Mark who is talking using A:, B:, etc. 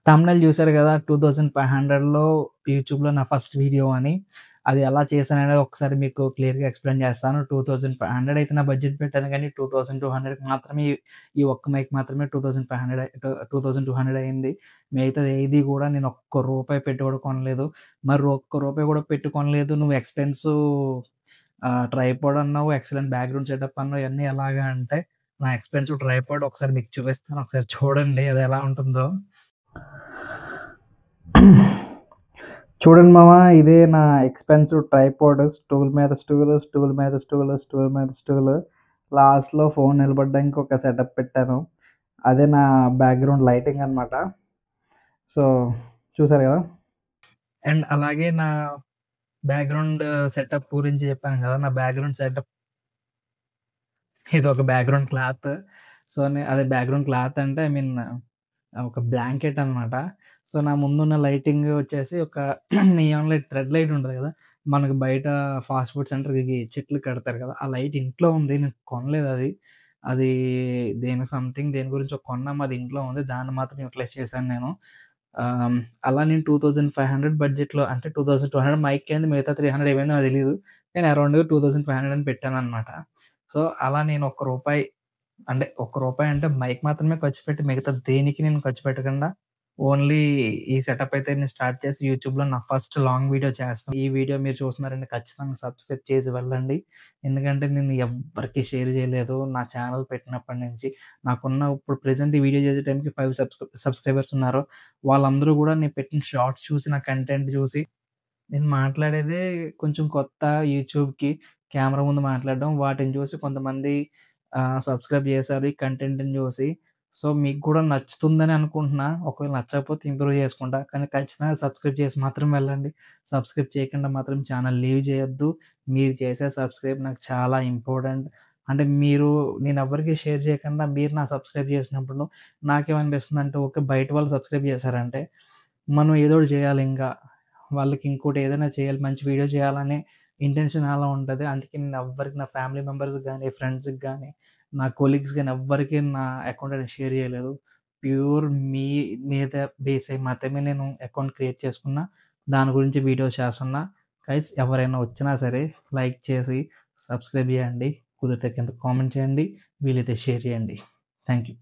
A: Thumbnail చూసారు గదా! 2500లో యూట్యూబ్‌లో నా ఫస్ట్ వీడియో అని. అది ఎలా చేశాననేది ఒకసారి మీకు క్లియర్‌గా ఎక్స్‌ప్లెయిన్ చేస్తాను. 2500 అయితే నా బడ్జెట్ పెట్టాను గానీ 2200కి మాత్రమే ఈ ఒక్క మైక్ మాత్రమే 2200 అయింది. మిగతాది ఏది గూడా నేను ఒక్క రూపాయి పెట్టి కూడా కొనలేదు. మరి ఒక్క రూపాయి కూడా పెట్టి కొనలేదు. నువ్వు ట్రైపాడ్ అన్నావు, ఎక్సలెంట్ బ్యాక్‌గ్రౌండ్ సెటప్ అన్నావు. ఇయన్నీ ఎలాగా అంటే నా ఎక్స్‌పెన్సివ్ ట్రైపాడ్ ఒకసారి మీకు చూపిస్తాను. ఒకసారి చూడండి అది ఎలా ఉంటుందో. చూడండి మామ, ఇదే నా ఎక్స్‌పెన్సివ్ ట్రైపాడ్. స్టూల్ మీద స్టూలు, స్టూల్ మీద స్టూలు, స్టూల్ మీద స్టూలు. లాస్ట్‌లో ఫోన్ నిలబడడానికి ఒక సెటప్ పెట్టాను. అదే నా బ్యాక్‌గ్రౌండ్ లైటింగ్ అనమాట. సో, చూసారు గదా! అండ్ అలాగే నా బ్యాక్‌గ్రౌండ్ సెటప్ గురించి చెప్పాను గదా! నా బ్యాక్‌గ్రౌండ్ సెటప్ ఇదొక బ్యాక్‌గ్రౌండ్ క్లాత్. సో, అదే బ్యాక్‌గ్రౌండ్ క్లాత్ అంటే ఐ మీన్ ఒక బ్లాంకెట్ అనమాట. సో, నా ముందున్న లైటింగ్ వచ్చేసి ఒక నియాన్ లైట్, థ్రెడ్ లైట్ ఉంటది గదా! మనకు బయట ఫాస్ట్ ఫుడ్ సెంటర్‌కి చెట్లుకి కడతారు కదా! ఆ లైట్ ఇంట్లో ఉంది. నేను కొనలేదది. అది దేని గురించో కొన్నాం. అది ఇంట్లో ఉంది. దాన్ని మాత్రం యుటిలైజ్ చేశాను నేను. ఆహ్, అలా నేను 2500 బడ్జెట్‌లో అంటే 2200 మైక్‌కి అండి. మిగతా 300 ఏమైందో నాకు తెలీదు. నేను అరౌండ్‌గా 2500 అని పెట్టాననమాట. సో, అలా నేను ఒక్క రూపాయి అంటే ఒక్క రూపాయి అంటే మైక్ మాత్రమే ఖర్చు పెట్టి మిగతా దేనికి నేను ఖర్చు పెట్టకుండా ఓన్లీ ఈ సెటప్ అయితే నేను స్టార్ట్ చేసి యూట్యూబ్‌లో నా ఫస్ట్ లాంగ్ వీడియో చేస్తాను. ఈ వీడియో మీరు చూస్తున్నారంటే ఖచ్చితంగా సబ్స్క్రైబ్ చేసి వెళ్ళండి. ఎందుకంటే నేను ఎవ్వరికీ షేర్ చేయలేదు. నా ఛానెల్ పెట్టినప్పటి నుంచి. నాకున్న ఇప్పుడు ప్రెజెంట్ ఈ వీడియో చేసే టైంకి 5 సబ్స్క్రైబర్స్ ఉన్నారు. వాళ్ళందరూ గూడా నేను పెట్టిన షార్ట్స్ చూసి, నా కంటెంట్ చూసి నేను మాట్లాడేదే కొంచెం కొత్త యూట్యూబ్‌కి కెమెరా ముందు మాట్లాడడం. వాటిని చూసి కొంతమంది సబ్స్క్రైబ్ చేశారు ఈ కంటెంట్‌ని చూసి. సో, మీకు కూడా నచ్చుతుందని అనుకుంటున్నా. ఒకవేళ నచ్చకపోతే ఇంప్రూవ్ చేసుకుంటా. కానీ ఖచ్చితంగా సబ్స్క్రైబ్ చేసి మాత్రం వెళ్ళండి. సబ్స్క్రైబ్ చేయకుండా మాత్రం ఛానల్ లీవ్ చేయొద్దు. మీరు చేసే సబ్స్క్రైబ్ నాకు చాలా ఇంపార్టెంట్. అంటే నేనెవ్వరికీ షేర్ చేయకుండా మీరు సబ్స్క్రైబ్ చేసినప్పుడు నాకేమనిపిస్తుందంటే ఓకే. బయట వాళ్ళు సబ్స్క్రైబ్ చేశారంటే మనం ఏదో ఒకటి చేయాలి ఇంకా. వాళ్ళకి ఇంకోటి ఏదైనా చేయాలి, మంచి వీడియో చేయాలనే ఇంటెన్షన్ అలా ఉంటది. అందుకే నేను ఎవ్వరికి నా ఫ్యామిలీ మెంబర్స్‌కి గాని, ఫ్రెండ్స్‌కి గాని, నా కొలీగ్స్ గాని ఎవ్వరికీ నా అకౌంట్ అనేది షేర్ చేయలేదు. ప్యూర్ మీ మీద బేస్ అయ్యి మాత్రమే నేను అకౌంట్ క్రియేట్ చేసుకున్నా. దాని గురించి వీడియో చేస్తున్నా. గైస్ ఎవరైనా వచ్చినా సరే లైక్ చేసి, సబ్స్క్రైబ్ చేయండి. కుదిరితే కింద కామెంట్ చేయండి. వీలైతే షేర్ చేయండి. Thank you.